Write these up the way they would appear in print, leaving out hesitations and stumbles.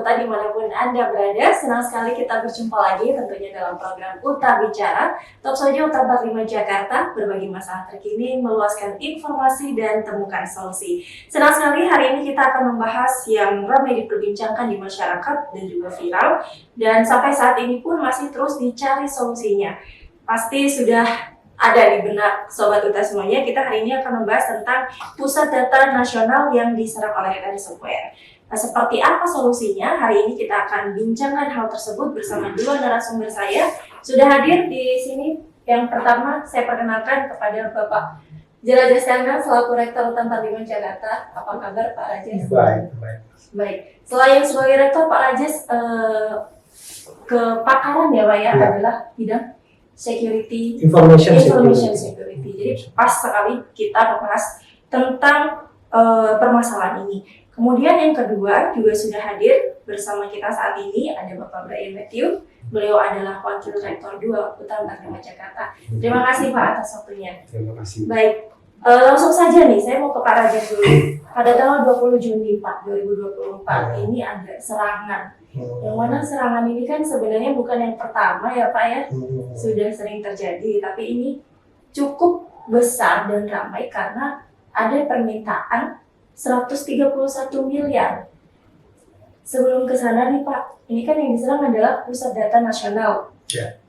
Kota dimanapun Anda berada, senang sekali kita berjumpa lagi tentunya dalam program Uta Bicara, Talk Show Uta 45 Jakarta, berbagi masalah terkini, meluaskan informasi dan temukan solusi. Senang sekali hari ini kita akan membahas yang ramai diperbincangkan di masyarakat dan juga viral, dan sampai saat ini pun masih terus dicari solusinya. Pasti sudah ada di benak Sobat Uta semuanya. Kita hari ini akan membahas tentang Pusat Data Nasional yang diserang oleh ransomware. Nah, seperti apa solusinya? Hari ini kita akan bincangkan hal tersebut bersama dua narasumber saya. Sudah hadir di sini. Yang pertama, saya perkenalkan kepada Bapak Jelajah Stana selaku Rektor UTA 45 Jakarta. Apa kabar Pak Rajes? Baik. Selain sebagai Rektor, Pak Rajes kepakaran ya Pak ya, adalah bidang security, information security. Jadi pas sekali kita membahas tentang permasalahan ini. Kemudian yang kedua juga sudah hadir bersama kita saat ini ada Bapak Brian Matthew. Beliau adalah Wakil Rektor 2 UTA 45 Jakarta. Terima kasih Pak atas waktunya. Terima kasih. Baik, langsung saja nih saya mau ke Pak Rajes dulu. Pada tanggal 20 Juni Pak 2024 ini ada serangan. Yang mana serangan ini kan sebenarnya bukan yang pertama ya Pak ya. Sudah sering terjadi, tapi ini cukup besar dan ramai karena ada permintaan 131 miliar. Sebelum ke sana nih Pak, ini kan yang diserang adalah Pusat Data Nasional.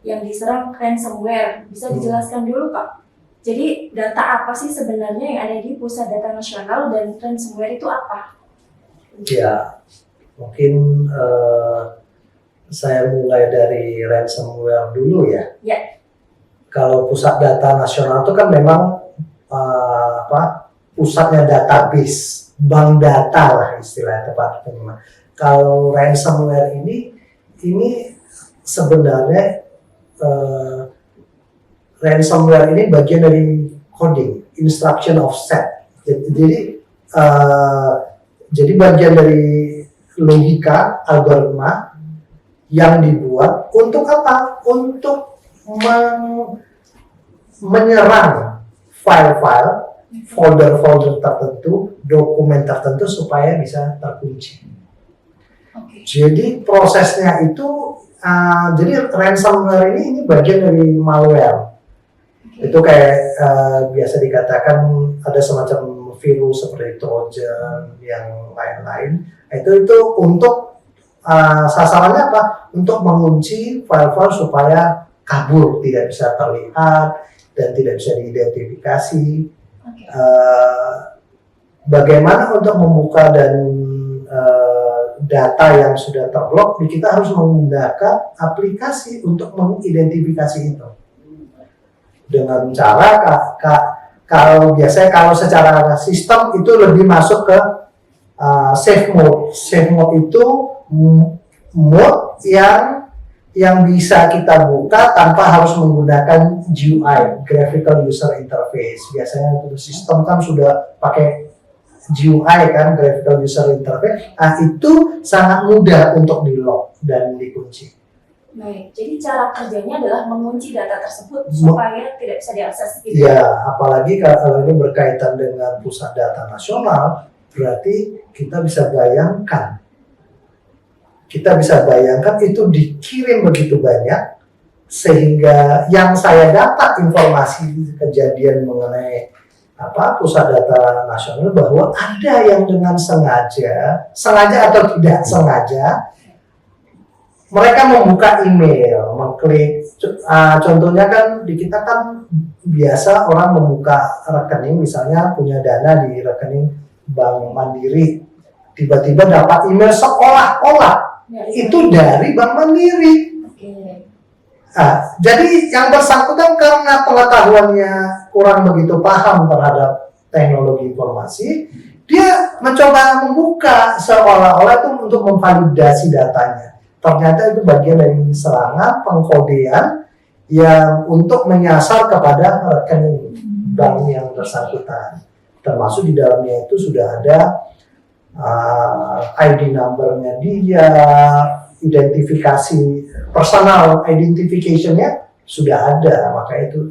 Yang diserang ransomware. Bisa dijelaskan dulu Pak? Jadi data apa sih sebenarnya yang ada di Pusat Data Nasional dan ransomware itu apa? Ya, mungkin saya mulai dari ransomware dulu ya. Ya. Kalau Pusat Data Nasional itu kan memang pusatnya database, bank data lah istilahnya tepatnya. Kalau ransomware ini sebenarnya ransomware ini bagian dari coding, instruction offset. Jadi bagian dari logika algoritma yang dibuat untuk apa? Untuk menyerang file-file, folder-folder tertentu, dokumen tertentu supaya bisa terkunci. Jadi prosesnya itu, jadi ransomware ini bagian dari malware. Itu kayak biasa dikatakan ada semacam virus seperti Trojan yang lain-lain. Itu untuk sasarannya apa? Untuk mengunci file-file supaya kabur, tidak bisa terlihat dan tidak bisa diidentifikasi. Bagaimana untuk membuka dan data yang sudah terblok, kita harus menggunakan aplikasi untuk mengidentifikasi itu. Dengan cara kalau biasanya kalau secara sistem itu lebih masuk ke safe mode. Safe mode itu mode yang bisa kita buka tanpa harus menggunakan GUI, Graphical User Interface. Biasanya itu sistem kan sudah pakai GUI kan, Graphical User Interface. Nah, itu sangat mudah untuk di-lock dan dikunci. Baik, jadi cara kerjanya adalah mengunci data tersebut supaya tidak bisa diakses gitu. Ya, apalagi kalau ini berkaitan dengan Pusat Data Nasional, berarti kita bisa bayangkan itu dikirim begitu banyak sehingga yang saya dapat informasi kejadian mengenai Pusat Data Nasional bahwa ada yang dengan sengaja atau tidak sengaja mereka membuka email, mengklik. Contohnya kan di kita kan biasa orang membuka rekening, misalnya punya dana di rekening Bank Mandiri, tiba-tiba dapat email seolah-olah itu dari Bank Mandiri. Jadi yang bersangkutan karena pengetahuannya kurang begitu paham terhadap teknologi informasi, dia mencoba membuka seolah-olah itu untuk memvalidasi datanya. Ternyata itu bagian dari serangan pengkodean yang untuk menyasar kepada rekening bank yang bersangkutan. Termasuk di dalamnya itu sudah ada ID number-nya dia, identifikasi personal identification-nya sudah ada, maka itu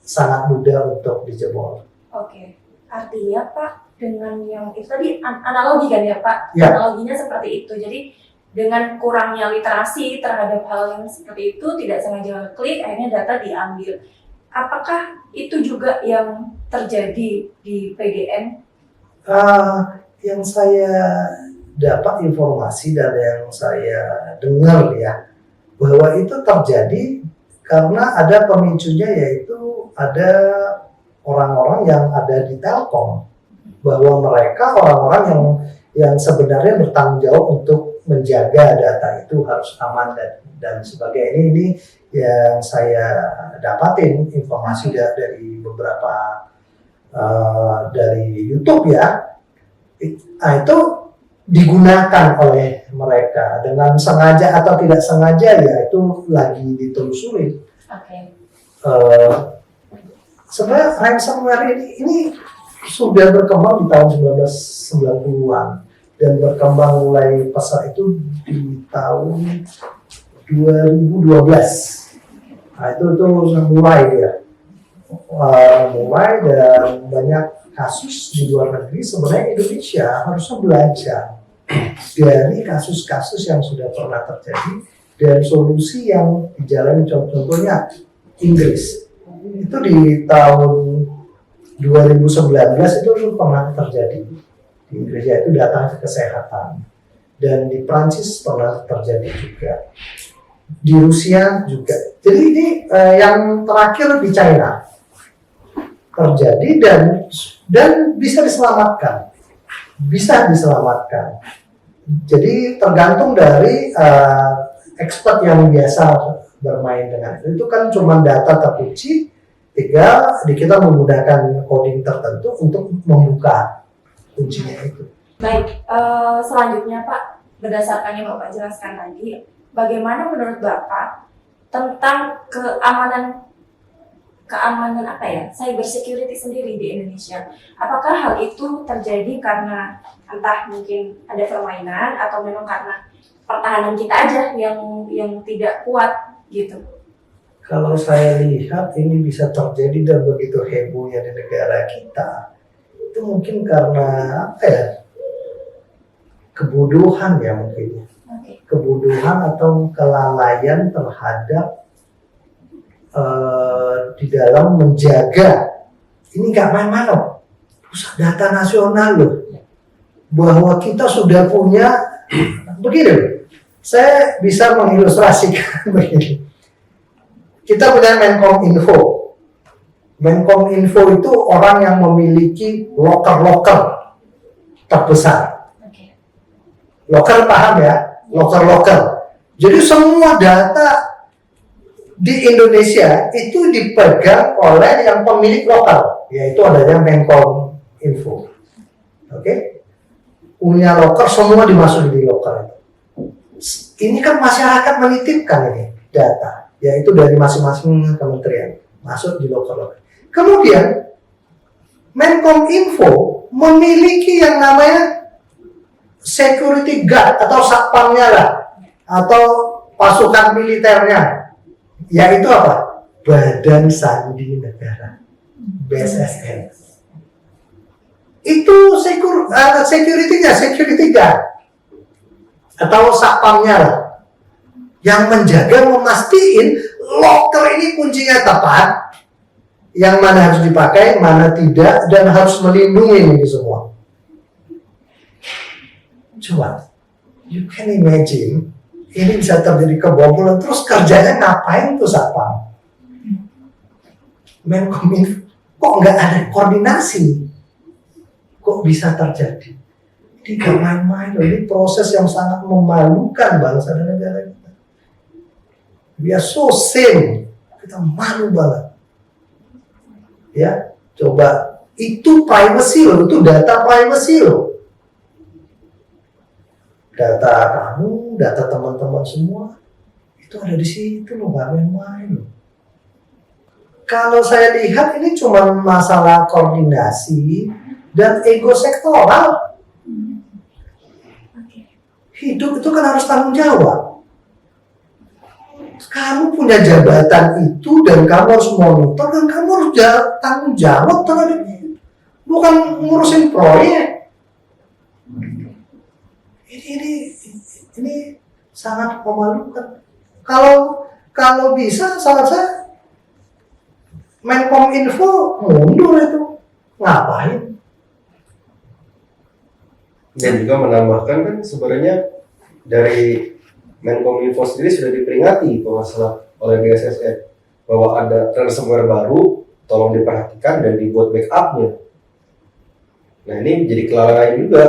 sangat mudah untuk dijebol. Oke, artinya Pak, dengan yang itu tadi analogi kan ya Pak? Ya. Analoginya seperti itu. Jadi dengan kurangnya literasi terhadap hal yang seperti itu, tidak sengaja klik, akhirnya data diambil. Apakah itu juga yang terjadi di PDN? Yang saya dapat informasi dan yang saya dengar ya, bahwa itu terjadi karena ada pemicunya, yaitu ada orang-orang yang ada di Telkom, bahwa mereka orang-orang yang sebenarnya bertanggung jawab untuk menjaga data itu harus aman dan sebagainya. Ini yang saya dapatin informasi dari beberapa dari YouTube ya. Itu digunakan oleh mereka dengan sengaja atau tidak sengaja, ya itu lagi ditelusuri. Oke. Sebenarnya ransomware ini sudah berkembang di tahun 1990-an dan berkembang mulai pesat itu di tahun 2012. Nah, itu mulai dia. Mulai dan banyak kasus di luar negeri. Sebenarnya Indonesia harusnya belajar dari kasus-kasus yang sudah pernah terjadi dan solusi yang dijalani. Contohnya Inggris itu di tahun 2019 itu pernah terjadi di Inggris, yaitu data kesehatan, dan di Prancis pernah terjadi juga, di Rusia juga. Jadi ini yang terakhir di China terjadi dan bisa diselamatkan. Jadi tergantung dari expert yang biasa bermain dengan itu kan cuma data terkunci, tinggal kita menggunakan coding tertentu untuk membuka kuncinya itu. Baik, selanjutnya Pak, berdasarkan yang Bapak jelaskan tadi, bagaimana menurut Bapak tentang keamanan apa ya, cyber security sendiri di Indonesia? Apakah hal itu terjadi karena entah mungkin ada permainan atau memang karena pertahanan kita aja yang tidak kuat gitu? Kalau saya lihat ini bisa terjadi dan begitu hebohnya di negara kita, itu mungkin karena apa ya? Kebodohan ya mungkin. Okay. Kebodohan atau kelalaian terhadap di dalam menjaga, ini nggak main-main loh, pusat data nasional loh, bahwa kita sudah punya begini. Saya bisa mengilustrasikan begini. Kita punya Menkominfo. Menkominfo itu orang yang memiliki loker-loker terbesar. Okay. Loker paham ya? Loker-loker. Jadi semua data di Indonesia itu dipegang oleh yang pemilik lokal, yaitu adanya Menkominfo. Oke? Punya loker, semua dimasukin di loker itu. Ini kan masyarakat menitipkan ini data, yaitu dari masing-masing kementerian masuk di loker-loker. Kemudian Menkominfo memiliki yang namanya security guard atau satpamnya lah, atau pasukan militernya, yaitu apa? Badan Sandi Negara, BSSN. Itu security guard atau satpamnya lah, yang menjaga, memastikan loker ini kuncinya tepat, yang mana harus dipakai, mana tidak, dan harus melindungi ini semua. Coba, you can imagine, ini bisa terjadi kebobolan, terus kerjanya ngapain tuh satpam? Menkominfo, kok nggak ada koordinasi? Kok bisa terjadi? Ini gak main-main loh, ini proses yang sangat memalukan bangsa dan negara kita. We are so shame, kita malu banget. Ya, coba, itu privacy loh, itu data privacy loh. Data kamu, data teman-teman semua, itu ada di situ loh, gak main-main loh. Kalau saya lihat ini cuma masalah koordinasi dan ego sektoral. Hidup itu kan harus tanggung jawab. Kamu punya jabatan itu dan kamu harus monitor dan kamu harus tanggung jawab terhadap itu. bukan ngurusin proyek. Ini sangat memalukan. Kalau bisa salah saya Menkominfo mundur itu, ngapain? Dan juga menambahkan kan sebenarnya dari Menkominfo sendiri sudah diperingati kalau salah oleh BSSN bahwa ada ransomware baru, tolong diperhatikan dan dibuat backupnya. Nah ini menjadi kelalaian juga.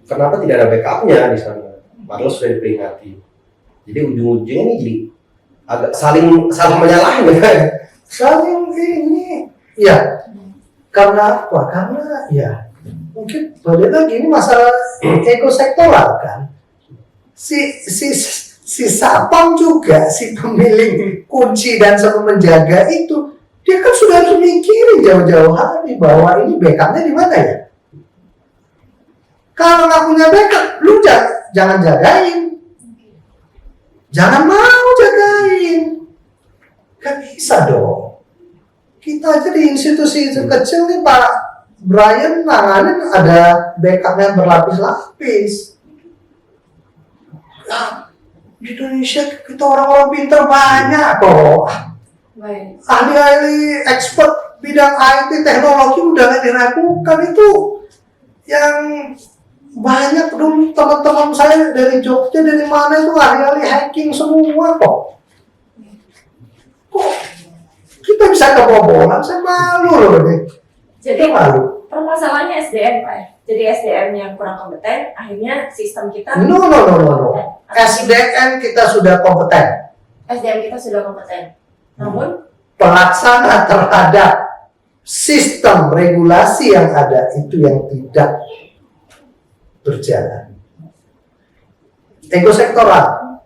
Kenapa tidak ada backupnya di sana? Padahal sudah diperingati. Jadi ujung-ujungnya ini jadi agak saling menyalahkan ya. Saling ini, ya. Karena apa? Karena ya mungkin balik lagi ini masalah ekosektoral kan. Si Sapam juga, si pemilik kunci dan selalu menjaga itu, dia kan sudah harus mikirin jauh-jauh hari bahwa ini backupnya di mana ya. Kalau nggak punya backup, lu jangan jagain, jangan mau jagain, kan bisa dong. Kita aja di institusi kecil nih Pak Brian nanganin ada backupnya berlapis-lapis. Nah, di Indonesia kita orang-orang pintar banyak kok. Baik. Ahli-ahli expert bidang IT teknologi udah gak diragukan itu. Yang banyak dulu teman-teman saya dari Jogja dari mana itu ahli-ahli hacking semua kok. Kok kita bisa kebobolan? Saya malu loh nih. Jadi malu. permasalahannya SDM Pak ya? Jadi SDM yang kurang kompeten, akhirnya sistem kita No. SDM kita sudah kompeten. SDM kita sudah kompeten. Namun Pelaksana terhadap sistem regulasi yang ada itu yang tidak berjalan. Ekosektoral.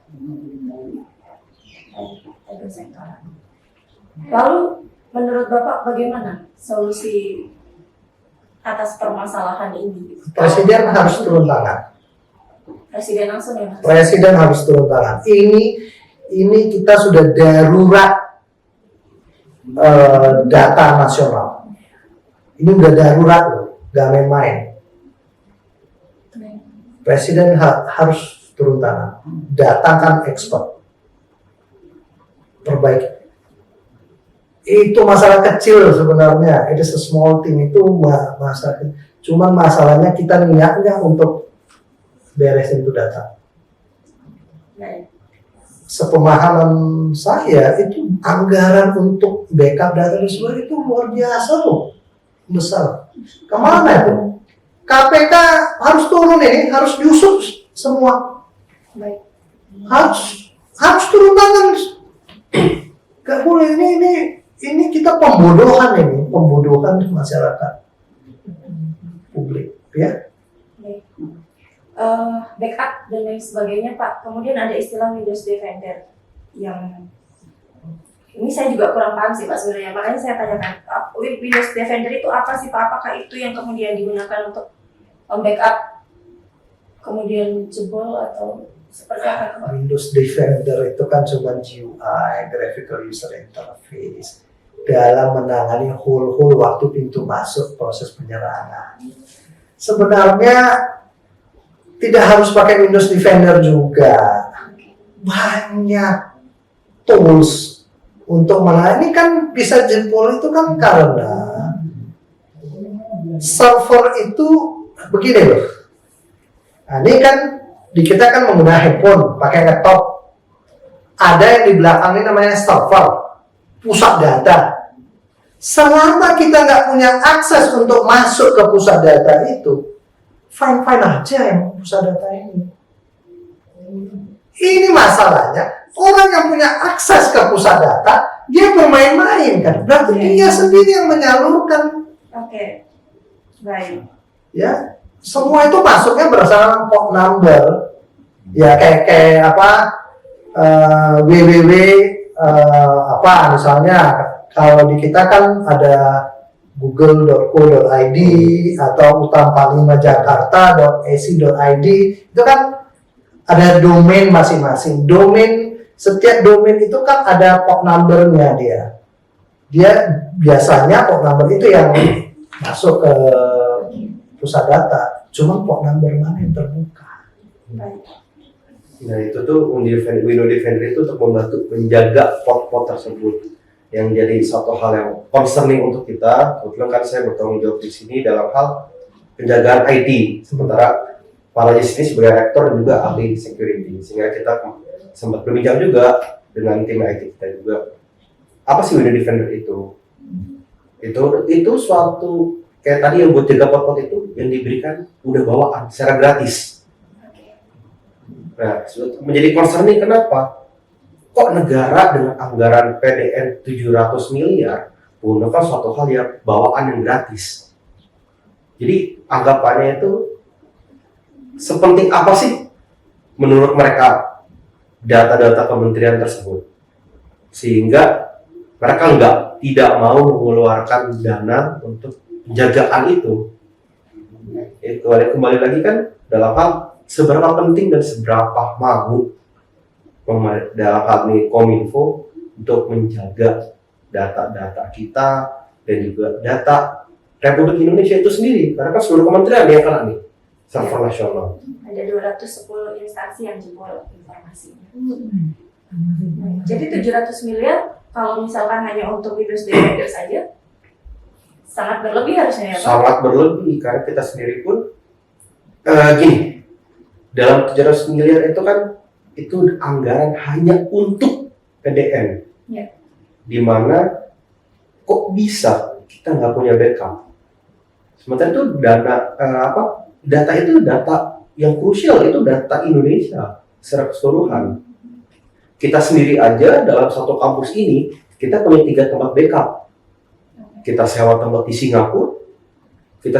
Lalu menurut Bapak bagaimana solusi atas permasalahan ini? Presiden harus turun tangan. Presiden langsung ya Mas? Presiden harus turun tangan. Ini kita sudah darurat data nasional. Ini udah darurat loh, gak main-main. Presiden harus turun tangan. Datangkan expert. Perbaiki. Itu masalah kecil sebenarnya. It is a small thing. Itu masalah. Cuman masalahnya kita niat nggak untuk beresin itu data. Sepemahaman saya itu anggaran untuk backup data dan sebagainya itu luar biasa loh, besar. Kemana itu? KPK harus turun ini, harus diusut semua. Baik. Harus turun tangan. Gak boleh ini kita pembodohan masyarakat publik, ya. Baik. Backup dan lain sebagainya Pak. Kemudian ada istilah Windows Defender yang ini saya juga kurang paham sih Pak sebenarnya. Makanya saya tanyakan, Windows Defender itu apa sih Pak? Apakah itu yang kemudian digunakan untuk backup kemudian jebol atau seperti apa Pak? Windows Defender itu kan cuma GUI, Graphical User Interface, dalam menangani hole-hole waktu pintu masuk proses penyerangan. Sebenarnya tidak harus pakai Windows Defender juga. Banyak tools untuk menangani. Ini kan bisa jebol itu kan karena server itu begini loh. Nah, ini kan di kita kan menggunakan handphone, pakai laptop. Ada yang di belakang ini namanya server, pusat data. Selama kita nggak punya akses untuk masuk ke pusat data itu, fine-fine aja yang pusat data ini. Ini masalahnya, orang yang punya akses ke pusat data, dia bermain-main kan. Berarti dia sendiri yang menyalurkan. Oke. Baik. Ya, semua itu masuknya berdasarkan port number. Ya kayak apa www apa misalnya kalau di kita kan ada google.co.id atau utam45jakarta.ac.id, itu kan ada domain masing-masing. Setiap domain itu kan ada port number-nya dia. Dia biasanya port number itu yang masuk ke pusat data, cuma port number mana yang terbuka. Baik. Nah itu tuh Window Defender itu untuk membantu menjaga port-port tersebut, yang jadi satu hal yang concerning untuk kita. Kebetulan kan saya bertanggung jawab di sini dalam hal penjagaan IT, sementara para di sini sebagai rektor dan juga ahli security, sehingga kita sempat berbincang juga dengan tim IT kita juga. Apa sih Window Defender itu? Itu suatu kayak tadi yang buat jaga port-port itu yang diberikan udah bawaan secara gratis. Nah, menjadi concerning kenapa? Kok negara dengan anggaran PDN 700 miliar menggunakan suatu hal yang bawaan yang gratis? Jadi anggapannya itu sepenting apa sih menurut mereka data-data kementerian tersebut, sehingga mereka tidak mau mengeluarkan dana untuk penjagaan itu. Kembali lagi kan dalam hal seberapa penting dan seberapa mau dalam hal ini Kominfo untuk menjaga data-data kita dan juga data Republik Indonesia itu sendiri, karena kan seluruh kementerian yang kena nih server nasional. Ada 210 instansi yang jebol informasinya. Jadi 700 miliar kalau misalkan hanya untuk Windows Defender saja sangat berlebih harusnya ya Pak? Sangat berlebih, karena kita sendiri pun gini, dalam 700 miliar itu kan itu anggaran hanya untuk PDN, ya. Dimana kok bisa kita nggak punya backup? Sementara itu data itu data yang krusial, itu data Indonesia secara keseluruhan. Kita sendiri aja dalam satu kampus ini kita punya 3 tempat backup. Kita sewa tempat di Singapura, kita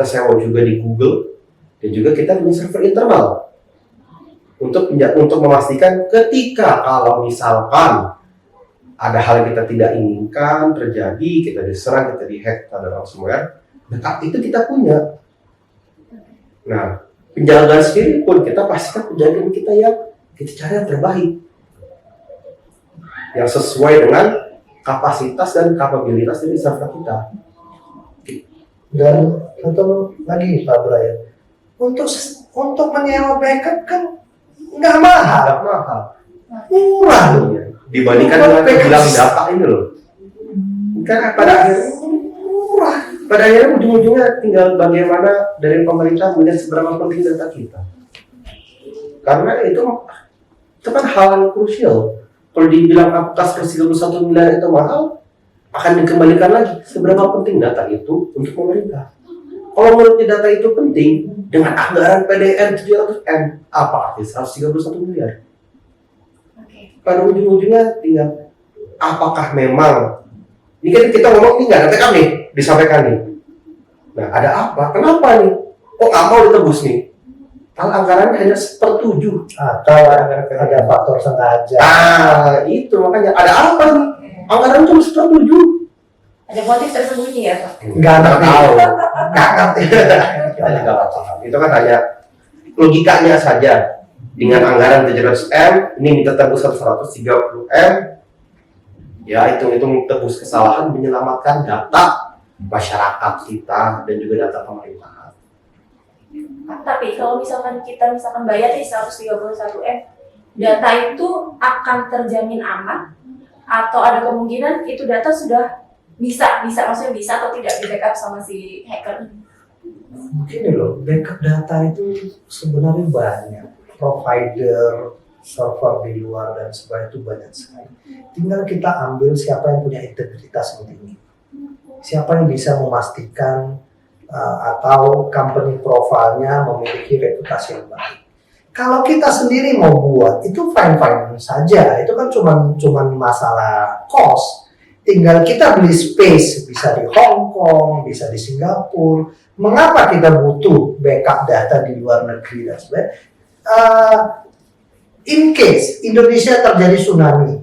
sewa juga di Google, dan juga kita punya server internal untuk memastikan ketika kalau misalkan ada hal yang kita tidak inginkan terjadi, kita diserang, kita dihack, kita ada ransomware, backup itu kita punya. Nah, penjagaan sendiri pun kita pastikan penjagaan kita cari yang terbaik, yang sesuai dengan kapasitas dan kapabilitas dari server kita. Dan satu lagi Pak Brian, untuk menyewa backup kan nggak mahal, murah loh. Iya. Dibandingkan dengan bilang data ini loh, kan pada akhirnya ujung-ujungnya tinggal bagaimana dari pemerintah melihat seberapa penting data kita, karena itu kan hal yang krusial. Kalau dibilang apakah 31 miliar itu mahal, akan dikembalikan lagi seberapa penting data itu untuk pemerintah. Kalau menurutnya data itu penting, dengan anggaran PDN 700M, apa arti 131 miliar? Pada ujung-ujungnya tinggal apakah memang ini kan kita ngomong ini nggak ada backup nih, disampaikan nih. Nah ada apa? Kenapa nih? Kok nggak mau ditebus nih? Kalau anggarannya hanya 1/7 atau ada faktor sengaja. Itu makanya ada apa nih? Anggaran cuma 1/7. Ada motif tersembunyi ya Pak? Nggak tahu. Nggak ngerti. Itu kan hanya logikanya saja. Dengan anggaran 700M, ini minta tebus 130M, ya hitung-hitung tebus kesalahan menyelamatkan data masyarakat kita dan juga data pemerintahan. Tapi kalau misalkan kita bayar di 131M, data itu akan terjamin aman atau ada kemungkinan itu data sudah maksudnya bisa atau tidak di backup sama si hacker? Mungkin loh, backup data itu sebenarnya banyak. Provider, server di luar dan sebagainya itu banyak sekali. Tinggal kita ambil siapa yang punya integritas yang tinggi, siapa yang bisa memastikan atau company profile-nya memiliki reputasi yang baik. Kalau kita sendiri mau buat itu fine saja, itu kan cuman masalah cost. Tinggal kita beli space, bisa di Hong Kong, bisa di Singapura. Mengapa kita butuh backup data di luar negeri dan sebagainya? In case Indonesia terjadi tsunami,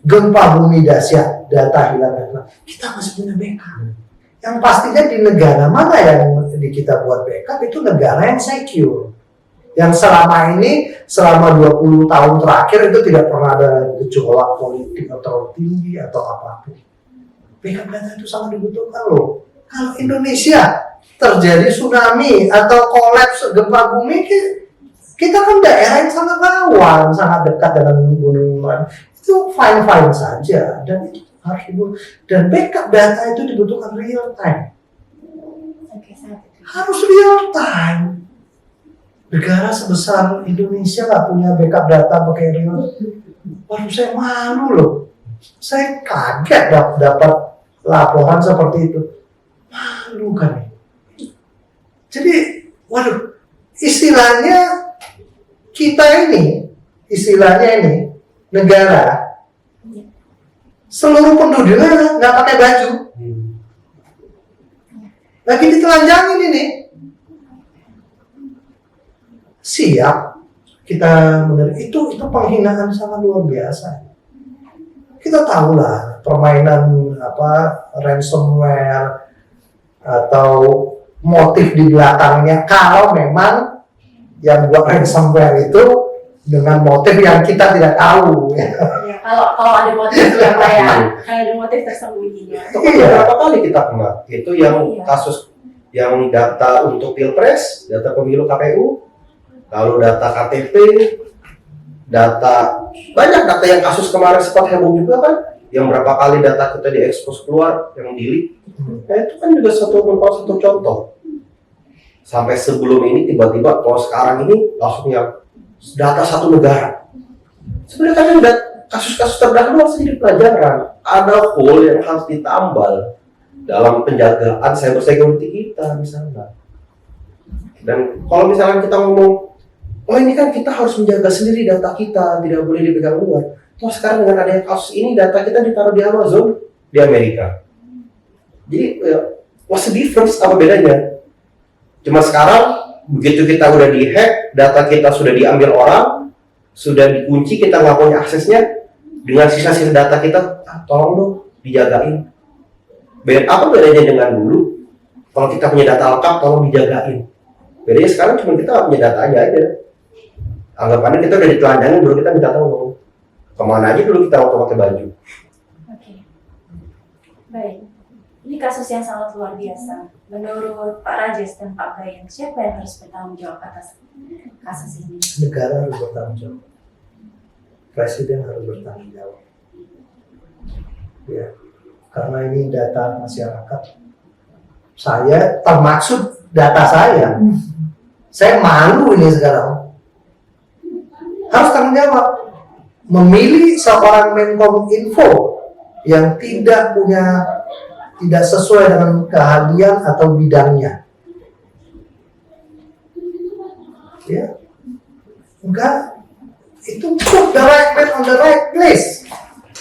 gempa bumi dahsyat, data hilang, kita masih punya backup. Yang pastinya di negara mana yang kita buat backup itu negara yang secure. Yang selama 20 tahun terakhir itu tidak pernah ada gejolak politik atau tinggi atau apapun. Backup data itu sangat dibutuhkan loh. Kalau Indonesia terjadi tsunami atau kolaps gempa bumi, kita kan daerah yang sangat rawan, sangat dekat dengan gunungan. Itu fine-fine saja, dan itu harus dan backup data itu dibutuhkan real time. Oke, sangat. Harus real time. Negara sebesar Indonesia nggak punya backup data pakai real. Waduh, saya malu loh. Saya kaget dapat laporan seperti itu. Malu kan ya. Jadi, waduh, istilahnya negara, seluruh penduduknya nggak pakai baju. Lagi ditelanjangin ini. Siap kita menerima itu penghinaan sangat luar biasa. Kita tahu lah permainan ransomware atau motif di belakangnya, kalau memang yang buat ransomware itu dengan motif yang kita tidak tahu. Ya, kalau ada motif yang ada motif tersembunyinya. Itu kan beberapa kali kita kena. Itu yang kasus yang data untuk Pilpres, data pemilu KPU, lalu data KTP, data banyak data yang kasus kemarin sempat heboh juga kan, yang berapa kali data kita diekspos keluar, yang di-leak. Nah, itu kan juga satu contoh. Sampai sebelum ini tiba-tiba kalau sekarang ini langsung yang data satu negara. Sebenarnya kan udah kasus-kasus terdahulu harus jadi pelajaran. Ada hole yang harus ditambal dalam penjagaan cyber security kita misalnya. Dan kalau misalnya kita ngomong, oh ini kan kita harus menjaga sendiri data kita, tidak boleh dipegang luar. Terus sekarang dengan adanya kasus ini, data kita ditaruh di Amazon di Amerika. Jadi, what's the difference? Apa bedanya? Cuma sekarang, begitu kita udah di-hack, data kita sudah diambil orang, sudah dikunci, kita nggak punya aksesnya, dengan sisa-sisa data kita, tolong dong, dijagain. Apa bedanya dengan dulu? Kalau kita punya data lengkap, tolong dijagain. Bedanya sekarang cuma kita nggak punya datanya aja. Anggapannya kita udah ditelanjangin, dulu kita minta tolong. Kemana aja dulu kita waktu pakai baju. Oke. Baik. Ini kasus yang sangat luar biasa. Menurut Pak Rajes dan Pak Bayang, siapa yang harus bertanggung jawab atas kasus ini? Negara harus bertanggung jawab. Presiden harus bertanggung jawab. Ya, karena ini data masyarakat. Saya termaksud data saya. Saya malu ini sekarang. Harus tanggung jawab. Memilih seorang Menkominfo yang tidak sesuai dengan keahlian atau bidangnya. Ya. Enggak. Itu put the right man on the right place.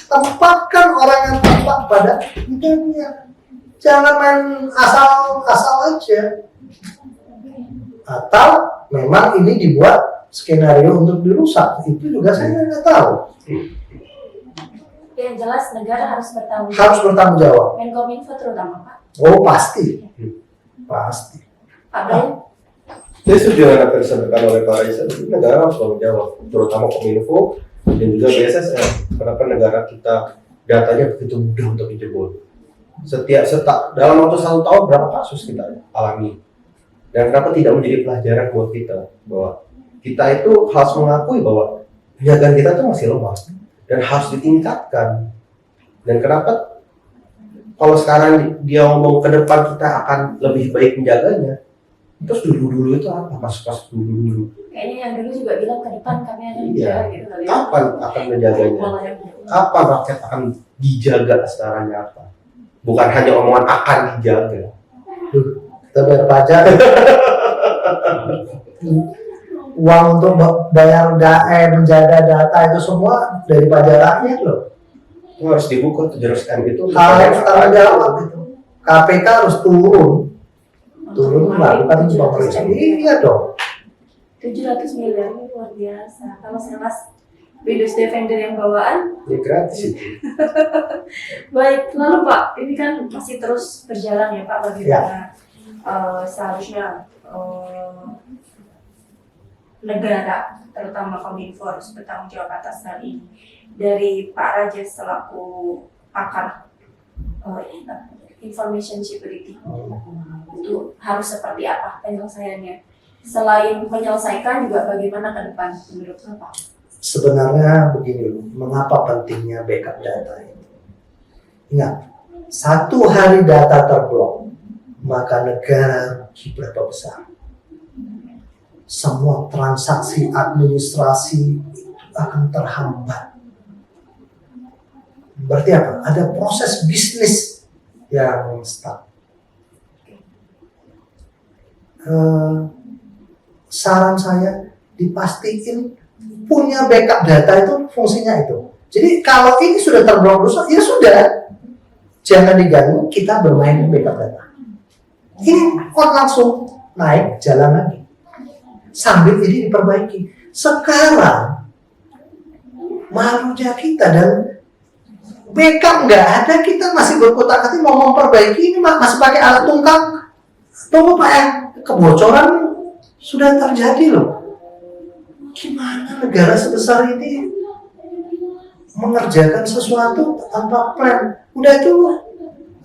Tempatkan orang yang tepat pada bidangnya. Jangan main asal aja. Atau memang ini dibuat skenario untuk dirusak, itu juga saya nggak tahu. Yang jelas negara harus bertanggung jawab. Harus bertanggung jawab. Menkominfo terutama Pak. Oh pasti, pasti. Pak Bayang. Saya setuju dengan apa yang disampaikan oleh Pak Raisa. Negara harus bertanggung jawab, terutama Kominfo dan juga BSSN. Kenapa negara kita datanya begitu mudah untuk dijebol? Dalam waktu 1 tahun berapa kasus kita alami? Dan kenapa tidak menjadi pelajaran buat kita bahwa kita itu harus mengakui bahwa penjagaan kita itu masih lemah dan harus ditingkatkan. Dan kenapa kalau sekarang dia ngomong ke depan kita akan lebih baik menjaganya, terus dulu itu apa? Kasus-kasus dulu. Kayaknya yang dulu juga bilang ke depan kami akan Iya. menjaga gitu kali ya. Kapan akan menjaganya? Kapan rakyat akan dijaga secara nyata? Bukan hanya omongan akan dijaga. Kita bayar pajak. Uang untuk bayar menjaga data itu semua dari pajak rakyat loh. Itu harus dibuka 700M itu. Harus tanggung jawab itu. KPK harus turun melakukan pemeriksaan. Iya dong. 700 miliar ini luar biasa. Kalau sekelas Windows Defender yang bawaan. Ya gratis itu. Baik, lalu Pak, ini kan masih terus berjalan ya Pak, bagaimana seharusnya negara, terutama Kominfo harus bertanggung jawab atas hal ini. Dari Pak Rajes selaku pakar information security. Itu harus seperti apa penyelesaiannya? Selain menyelesaikan juga bagaimana ke depan menurut Bapak? Sebenarnya begini, mengapa pentingnya backup data itu? Ingat, satu hari data terblok, maka negara rugi berapa besar? Semua transaksi administrasi itu akan terhambat. Berarti apa? Ada proses bisnis yang stuck. Saran saya dipastikan punya backup data itu fungsinya itu. Jadi kalau ini sudah terblok rusak, ya sudah, jangan diganggu, kita bermain backup data. Ini langsung naik jalan lagi. Sambil ini diperbaiki. Sekarang malunya kita dan backup nggak ada, kita masih berkutat-kutit mau memperbaiki ini masih pakai alat tungkang. Tunggu Pak ya, kebocoran sudah terjadi loh. Gimana negara sebesar ini mengerjakan sesuatu tanpa plan? Udah itu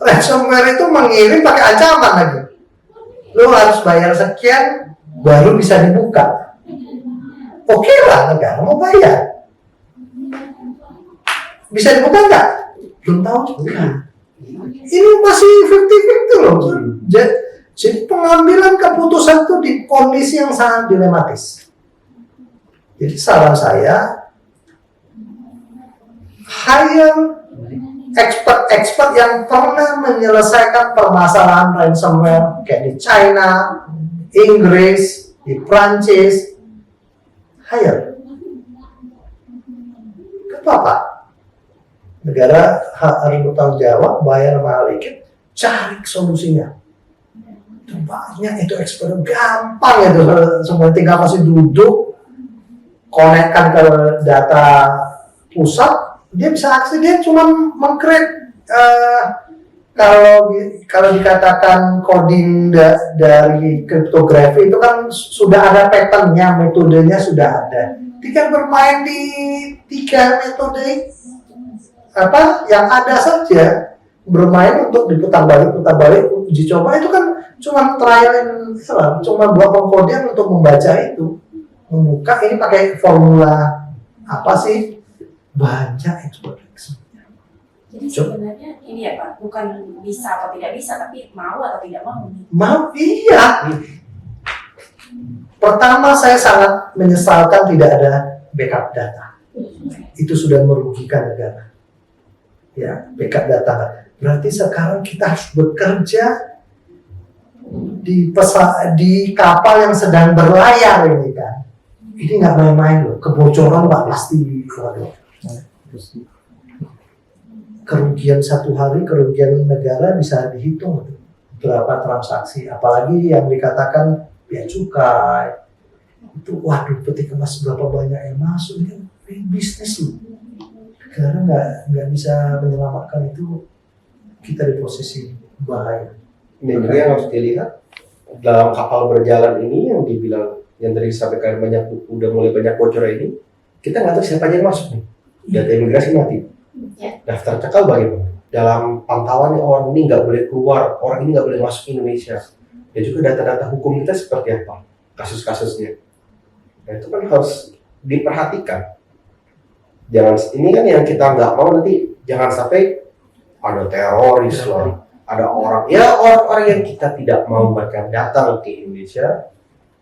ransomware itu mengirim pakai ancaman lagi. Lo harus bayar sekian baru bisa dibuka. Oke lah, negara mau bayar. Bisa dibuka nggak? Belum tahu juga. Ini masih 50-50 loh. Jadi pengambilan keputusan itu di kondisi yang sangat dilematis. Jadi saran saya, hire expert-expert yang pernah menyelesaikan permasalahan ransomware kayak di China, Inggris, di Prancis, hire. Kenapa? Negara harus bertanggung jawab, bayar mahal dikit, cari solusinya. Itu banyak, itu expert, gampang itu, semua tinggal masih duduk, konekkan ke data pusat, dia bisa akses, dia cuma meng-create kalau dikatakan coding dari kriptografi itu kan sudah ada patternnya, metodenya sudah ada. Tinggal bermain di 3 metode yang ada saja, bermain untuk diputar balik, uji coba itu kan cuma trial and error, cuma buat pengkodian untuk membaca itu, membuka ini pakai formula apa sih, banyak expert. Jadi sebenarnya ini ya Pak, bukan bisa atau tidak bisa, tapi mau atau tidak mau. Mau, iya. Pertama saya sangat menyesalkan tidak ada backup data. Itu sudah merugikan negara. Ya, backup data. Berarti sekarang kita harus bekerja di kapal yang sedang berlayar ini kan. Ini nggak main-main loh. Kebocoran Pak pasti. Kerugian satu hari, kerugian negara bisa dihitung berapa transaksi. Apalagi yang dikatakan bea cukai itu, waduh, peti kemas berapa banyak yang masuk, ini bisnis loh. Negara nggak bisa menyelamatkan itu, kita di posisi bahaya. Ini juga yang harus dilihat dalam kapal berjalan ini yang dibilang yang tadi disampaikan udah mulai banyak bocor ini, kita nggak tahu siapa aja yang masuk nih. Data imigrasi mati. Daftar cekal bagaimana? Dalam pantauannya orang ini nggak boleh keluar, orang ini nggak boleh masuk Indonesia. Dan juga data-data hukum kita seperti apa? Kasus-kasusnya. Nah itu kan harus diperhatikan. Jangan, ini kan yang kita nggak mau nanti, jangan sampai ada teroris lah, ada orang yang kita tidak mau mereka datang ke Indonesia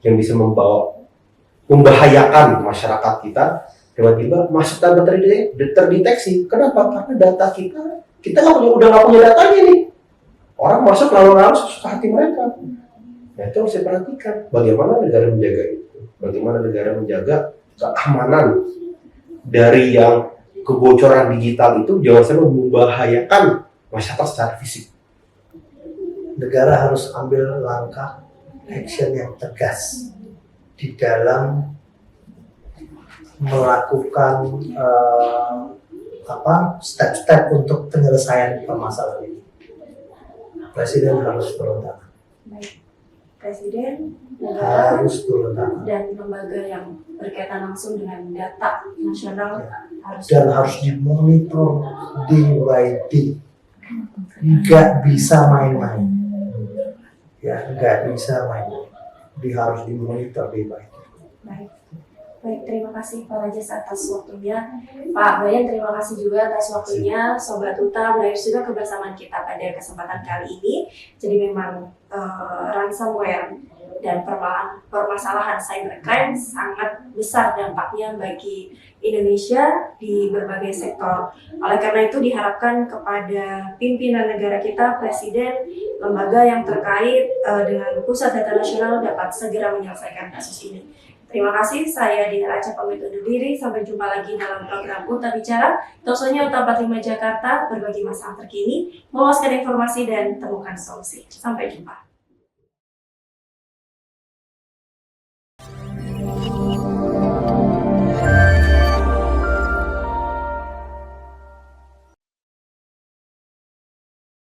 yang bisa membahayakan masyarakat kita, tiba-tiba masuk tanpa terdeteksi. Kenapa? Karena data kita udah nggak punya datanya nih. Orang masuk lalu suka hati mereka. Nah itu harus diperhatikan. Bagaimana negara menjaga itu? Bagaimana negara menjaga keamanan dari yang kebocoran digital itu jangan sampai membahayakan masyarakat secara fisik. Negara harus ambil langkah action yang tegas di dalam melakukan step-step untuk penyelesaian permasalahan ini. Presiden harus turun tangan. Baik. Presiden, negara, harus turun tangan. Dan lembaga yang berkaitan langsung dengan data nasional harus dimonitor day by day. nggak bisa main-main. Ya, nggak bisa main-main. Dia harus dimonitor lebih baik. Baik. Baik, terima kasih Pak Rajes atas waktunya. Pak Bayan, terima kasih juga atas waktunya. Sobat Uta, berakhir sudah kebersamaan kita pada kesempatan kali ini. Jadi memang ransomware dan permasalahan cybercrime sangat besar dampaknya bagi Indonesia di berbagai sektor. Oleh karena itu diharapkan kepada pimpinan negara kita, Presiden, lembaga yang terkait dengan Pusat Data Nasional dapat segera menyelesaikan kasus ini. Terima kasih, saya Dina Raca pamit undur diri. Sampai jumpa lagi dalam program Uta Bicara. Talkshow-nya Uta 45 Jakarta, berbagi masalah terkini, meluaskan informasi dan temukan solusi. Sampai jumpa.